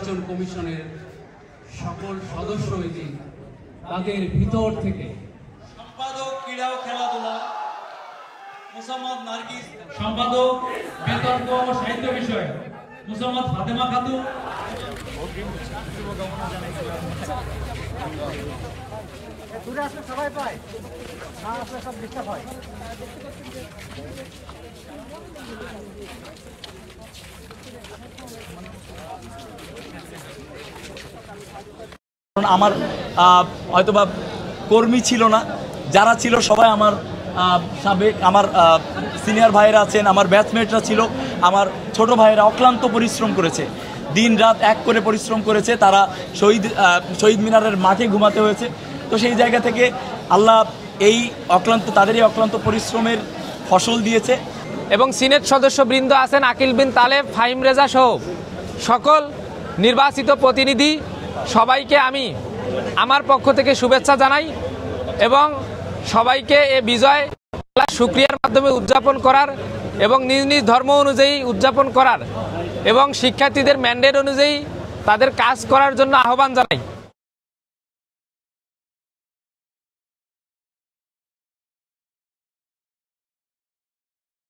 নির্বাচন কমিশনের সকল সদস্য এদিন তাদের ভিতর থেকে সম্পাদক ক্রীড়া ও খেলাধুলা মোসাম্মদ নার্গিস, সম্পাদক বিতর্ক ও সাহিত্য বিষয় মোসাম্মদ ফাতেমা খাতুন, দূরে আসলে সবাই পায়, না আসলে সব ডিস্টার্ব হয়। আমার হয়তোবা কর্মী ছিল না, যারা ছিল সবাই আমার সাবেক, আমার সিনিয়র ভাইয়েরা আছেন, আমার ব্যাচমেটরা ছিল, আমার ছোট ভাইয়েরা অক্লান্ত পরিশ্রম করেছে, দিন রাত এক করে পরিশ্রম করেছে। তারা শহীদ মিনারের মাঠে ঘুমাতে হয়েছে। তো সেই জায়গা থেকে আল্লাহ তাদেরই অক্লান্ত পরিশ্রমের ফসল দিয়েছে। এবং সিনেট সদস্যবৃন্দ আছেন আকিল বিন তালেব, ফাহিম রেজা সহ সকল নির্বাচিত প্রতিনিধি, সবাইকে আমি আমার পক্ষ থেকে শুভেচ্ছা জানাই এবং সবাইকে এ বিজয় শুকরিয়ার মাধ্যমে উদযাপন করার এবং নিজ নিজ ধর্ম অনুযায়ী উদযাপন করার এবং শিক্ষার্থীদের ম্যান্ডেট অনুযায়ী তাদের কাজ করার জন্য আহ্বান জানাই।